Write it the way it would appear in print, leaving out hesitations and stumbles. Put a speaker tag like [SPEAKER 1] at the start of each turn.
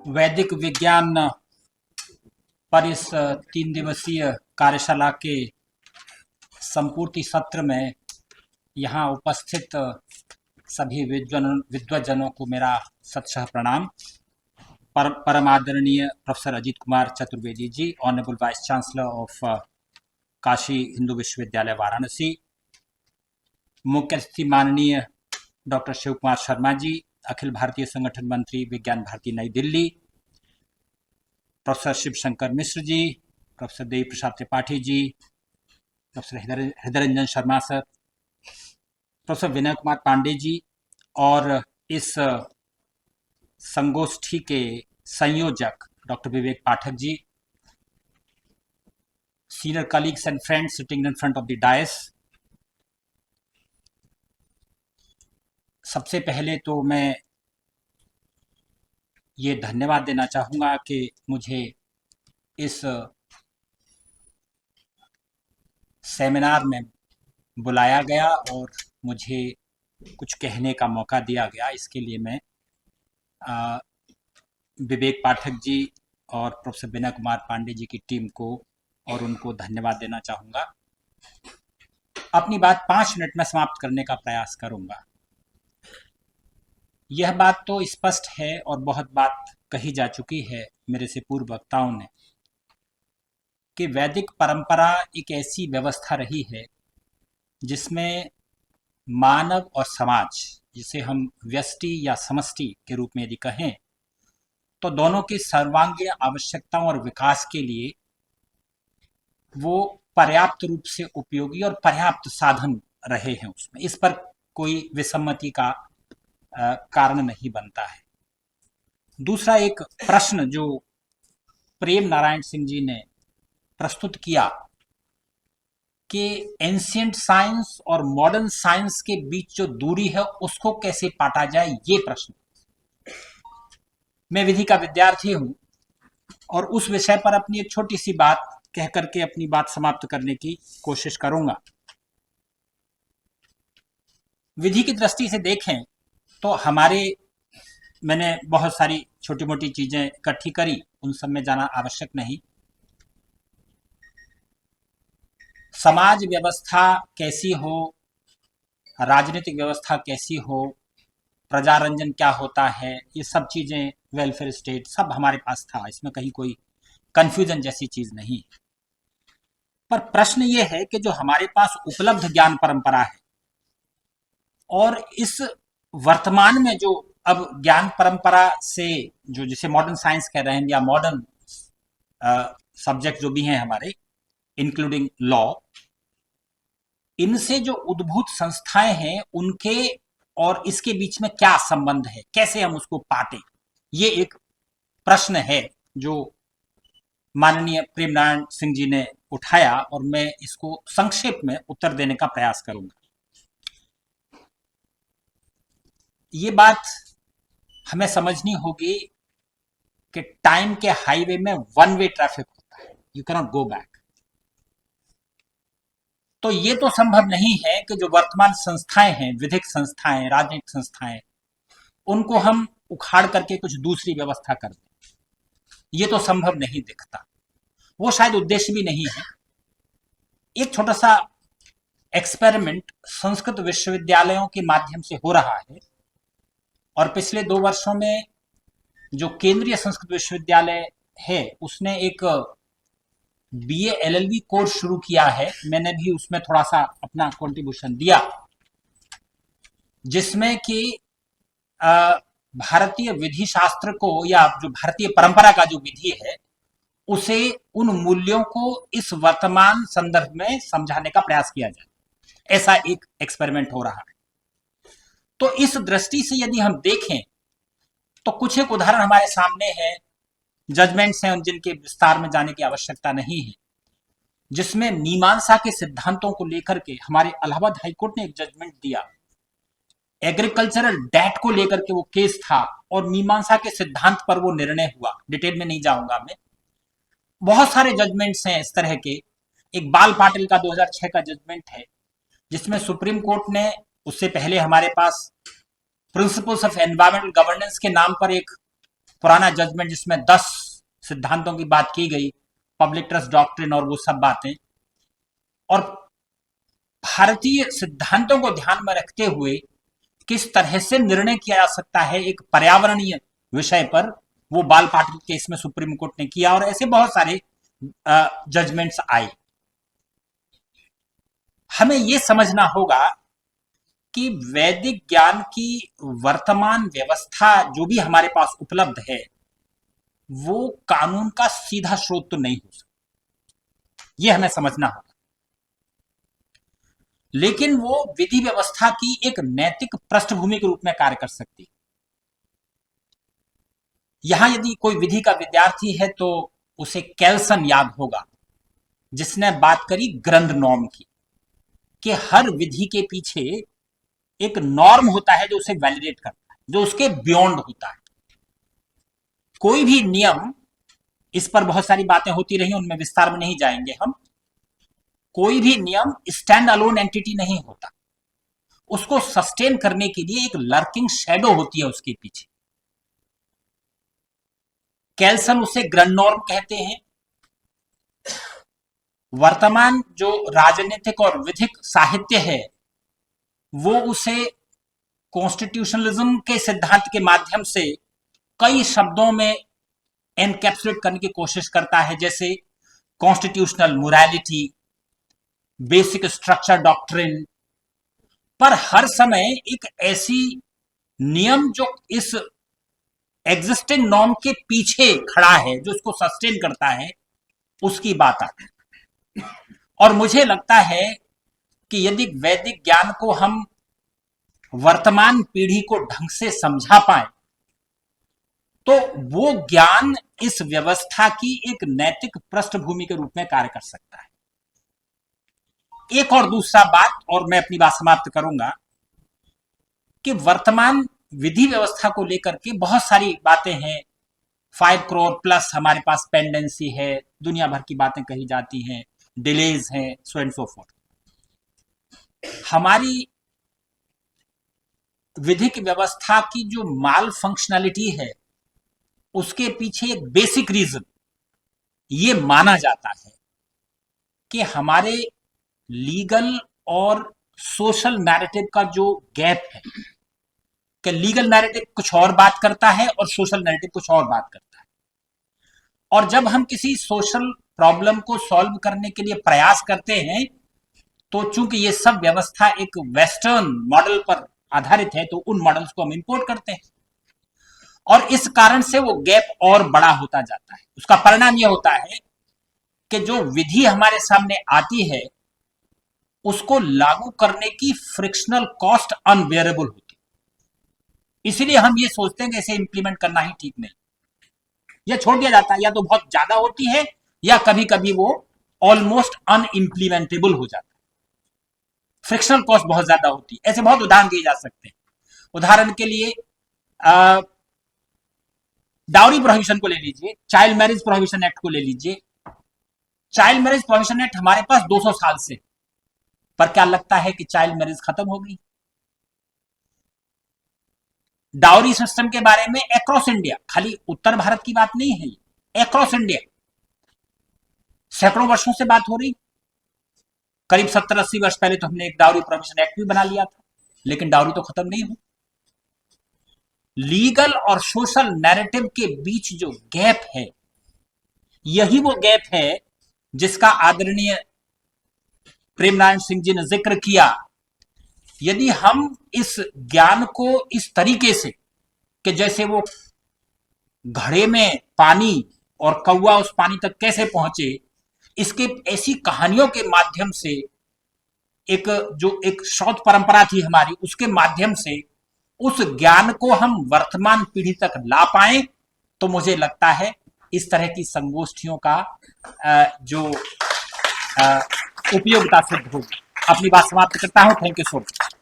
[SPEAKER 1] वैदिक विज्ञान पर इस 3 दिवसीय कार्यशाला के संपूर्ति सत्र में यहाँ उपस्थित सभी विद्वज्जनों को मेरा सतशः प्रणाम। परम आदरणीय professor Ajit Kumar Chaturvedi ji, honourable vice chancellor of Kashi Hindu Vishwavidyalaya Varanasi, मुख्य अतिथि माननीय डॉक्टर शिव कुमार शर्मा जी, अखिल भारतीय संगठन मंत्री Vigyan Bharati Nai Delhi, professor Shiv Shankar Mishra ji, professor Devi Prasad Tripathi ji, professor Hriday Ranjan Sharma sir, professor Vinay Kumar Pandey ji और इस संगोष्ठी के संयोजक doctor Vivek Pathak ji, senior colleagues and friends sitting in front of the dais. सबसे पहले तो मैं ये धन्यवाद देना चाहूँगा कि मुझे इस सेमिनार में बुलाया गया और मुझे कुछ कहने का मौका दिया गया। इसके लिए मैं विवेक पाठक जी और प्रोफेसर विनय कुमार पांडे जी की टीम को और उनको धन्यवाद देना चाहूँगा। अपनी बात 5 मिनट में समाप्त करने का प्रयास करूँगा। यह बात तो स्पष्ट है और बहुत बात कही जा चुकी है मेरे से पूर्व वक्ताओं ने कि वैदिक परंपरा एक ऐसी व्यवस्था रही है जिसमें मानव और समाज, जिसे हम व्यष्टि या समष्टि के रूप में यदि कहें, तो दोनों की सर्वांगीण आवश्यकताओं और विकास के लिए वो पर्याप्त रूप से उपयोगी और पर्याप्त साधन रहे हैं। उसमें इस पर कोई विसम्मति का कारण नहीं बनता है। दूसरा एक प्रश्न जो प्रेम नारायण सिंह जी ने प्रस्तुत किया कि एंशिएंट साइंस और मॉडर्न साइंस के बीच जो दूरी है उसको कैसे पाटा जाए, ये प्रश्न। मैं विधि का विद्यार्थी हूं और उस विषय पर अपनी एक छोटी सी बात कह करके अपनी बात समाप्त करने की कोशिश करूंगा। विधि की दृष्टि से देखें तो मैंने बहुत सारी छोटी मोटी चीजें इकट्ठी करी, उन सब में जाना आवश्यक नहीं। समाज व्यवस्था कैसी हो, राजनीतिक व्यवस्था कैसी हो, प्रजारंजन क्या होता है, ये सब चीजें, वेलफेयर स्टेट, सब हमारे पास था। इसमें कहीं कोई कंफ्यूजन जैसी चीज नहीं। पर प्रश्न ये है कि जो हमारे पास उपलब्ध ज्ञान परंपरा है और इस वर्तमान में जो अब ज्ञान परंपरा से जो जिसे मॉडर्न साइंस कह रहे हैं या मॉडर्न सब्जेक्ट जो भी हैं हमारे, इंक्लूडिंग लॉ, इनसे जो उद्भूत संस्थाएं हैं उनके और इसके बीच में क्या संबंध है, कैसे हम उसको पाटे, ये एक प्रश्न है जो माननीय प्रेम नारायण सिंह जी ने उठाया और मैं इसको संक्षेप में उत्तर देने का प्रयास करूंगा। ये बात हमें समझनी होगी कि टाइम के हाईवे में वन वे ट्रैफिक होता है, you can not go back. तो ये तो संभव नहीं है कि जो वर्तमान संस्थाएं हैं, विधिक संस्थाएं, राजनीतिक संस्थाएं, उनको हम उखाड़ करके कुछ दूसरी व्यवस्था कर दें। ये तो संभव नहीं दिखता, वो शायद उद्देश्य भी नहीं है। एक छोटा सा एक्सपेरिमेंट संस्कृत विश्वविद्यालयों के माध्यम से हो रहा है और पिछले 2 वर्षों में जो केंद्रीय संस्कृत विश्वविद्यालय है उसने एक बीए एलएलबी कोर्स शुरू किया है। मैंने भी उसमें थोड़ा सा अपना कंट्रीब्यूशन दिया, जिसमें कि भारतीय विधि शास्त्र को या जो भारतीय परंपरा का जो विधि है उसे, उन मूल्यों को इस वर्तमान संदर्भ में समझाने का प्रयास किया जाए। ऐसा एक एक्सपेरिमेंट हो रहा है। तो इस दृष्टि से यदि हम देखें तो कुछ एक उदाहरण हमारे सामने है, जजमेंट्स हैं जिनके विस्तार में जाने की आवश्यकता नहीं है, जिसमें मीमांसा के सिद्धांतों को लेकर के हमारे इलाहाबाद हाईकोर्ट ने एक जजमेंट दिया। एग्रीकल्चरल डेट को लेकर के वो केस था और मीमांसा के सिद्धांत पर वो निर्णय हुआ। डिटेल में नहीं जाऊंगा मैं। बहुत सारे जजमेंट्स हैं इस तरह के। एक बाल पाटिल का 2006 का जजमेंट है जिसमें सुप्रीम कोर्ट ने, उससे पहले हमारे पास प्रिंसिपल्स ऑफ एनवायरमेंटल गवर्नेंस के नाम पर एक पुराना जजमेंट जिसमें 10 सिद्धांतों की बात की गई, पब्लिक ट्रस्ट डॉक्ट्रिन और वो सब बातें, और भारतीय सिद्धांतों को ध्यान में रखते हुए किस तरह से निर्णय किया जा सकता है एक पर्यावरणीय विषय पर, वो बाल पाटिल केस में सुप्रीम कोर्ट ने किया, और ऐसे बहुत सारे जजमेंट्स आए। हमें यह समझना होगा कि वैदिक ज्ञान की वर्तमान व्यवस्था जो भी हमारे पास उपलब्ध है वो कानून का सीधा स्रोत तो नहीं हो सकता, यह हमें समझना होगा, लेकिन वो विधि व्यवस्था की एक नैतिक पृष्ठभूमि के रूप में कार्य कर सकती है। यहां यदि कोई विधि का विद्यार्थी है तो उसे कैल्सन याद होगा, जिसने बात करी ग्रंथ नॉर्म की, कि हर विधि के पीछे एक नॉर्म होता है जो उसे वैलिडेट करता है, जो उसके बियॉन्ड होता है। कोई भी नियम, इस पर बहुत सारी बातें होती रही, उनमें विस्तार में नहीं जाएंगे हम, कोई भी नियम स्टैंड अलोन एंटिटी नहीं होता, उसको सस्टेन करने के लिए एक लर्किंग शैडो होती है उसके पीछे। कैल्सन उसे ग्रंथ नॉर्म कहते हैं। वर्तमान जो राजनीतिक और विधिक साहित्य है वो उसे कॉन्स्टिट्यूशनलिज्म के सिद्धांत के माध्यम से कई शब्दों में एनकैप्सुलेट करने की कोशिश करता है, जैसे constitutional morality, basic structure doctrine. पर हर समय एक ऐसी नियम जो इस एग्जिस्टिंग नॉर्म के पीछे खड़ा है, जो उसको सस्टेन करता है, उसकी बात आती है। और मुझे लगता है कि यदि वैदिक ज्ञान को हम वर्तमान पीढ़ी को ढंग से समझा पाए तो वो ज्ञान इस व्यवस्था की एक नैतिक पृष्ठभूमि के रूप में कार्य कर सकता है। एक और दूसरा बात, और मैं अपनी बात समाप्त करूंगा, कि वर्तमान विधि व्यवस्था को लेकर के बहुत सारी बातें हैं। 5 करोड़ प्लस हमारे पास पेंडेंसी है, दुनिया भर की बातें कही जाती हैं, डिलेज हैं, सो एंड सो फोर्थ। हमारी विधिक व्यवस्था की जो माल फंक्शनलिटी है उसके पीछे एक बेसिक रीजन ये माना जाता है कि हमारे लीगल और सोशल नैरेटिव का जो गैप है, कि लीगल नैरेटिव कुछ और बात करता है और सोशल नैरेटिव कुछ और बात करता है। और जब हम किसी सोशल प्रॉब्लम को सॉल्व करने के लिए प्रयास करते हैं तो चूंकि ये सब व्यवस्था एक वेस्टर्न मॉडल पर आधारित है तो उन मॉडल्स को हम इंपोर्ट करते हैं, और इस कारण से वो गैप और बड़ा होता जाता है। उसका परिणाम यह होता है कि जो विधि हमारे सामने आती है उसको लागू करने की फ्रिक्शनल कॉस्ट अनबेयरेबल होती है। इसीलिए हम ये सोचते हैं कि इसे इंप्लीमेंट करना ही ठीक नहीं, यह छोड़ दिया जाता है, या तो बहुत ज्यादा होती है या कभी कभी वो ऑलमोस्ट अनइंप्लीमेंटेबल हो जाता है, फ्रिक्शनल कॉस्ट बहुत ज्यादा होती है। ऐसे बहुत उदाहरण दिए जा सकते हैं। उदाहरण के लिए डाउरी प्रोहिबिशन को ले लीजिए, चाइल्ड मैरिज प्रोहिबिशन एक्ट को ले लीजिए। चाइल्ड मैरिज प्रोहिबिशन एक्ट हमारे पास 200 साल से, पर क्या लगता है कि चाइल्ड मैरिज खत्म हो गई? डाउरी सिस्टम के बारे में अक्रॉस इंडिया, खाली उत्तर भारत की बात नहीं है, अक्रॉस इंडिया सैकड़ों वर्षों से बात हो रही। करीब 70-80 वर्ष पहले तो हमने एक डाउरी प्रोहिबिशन एक्ट भी बना लिया था, लेकिन डाउरी तो खत्म नहीं हुई। लीगल और सोशल नैरेटिव के बीच जो गैप है, यही वो गैप है जिसका आदरणीय प्रेमनारायण सिंह जी ने जिक्र किया। यदि हम इस ज्ञान को इस तरीके से, कि जैसे वो घड़े में पानी और कौवा उस पानी तक कैसे पहुंचे, इसके ऐसी कहानियों के माध्यम से, एक शौध परंपरा थी हमारी, उसके माध्यम से उस ज्ञान को हम वर्तमान पीढ़ी तक ला पाए तो मुझे लगता है इस तरह की संगोष्ठियों का जो उपयोगिता सिद्ध होगी। अपनी बात समाप्त करता हूं। Thank you so much.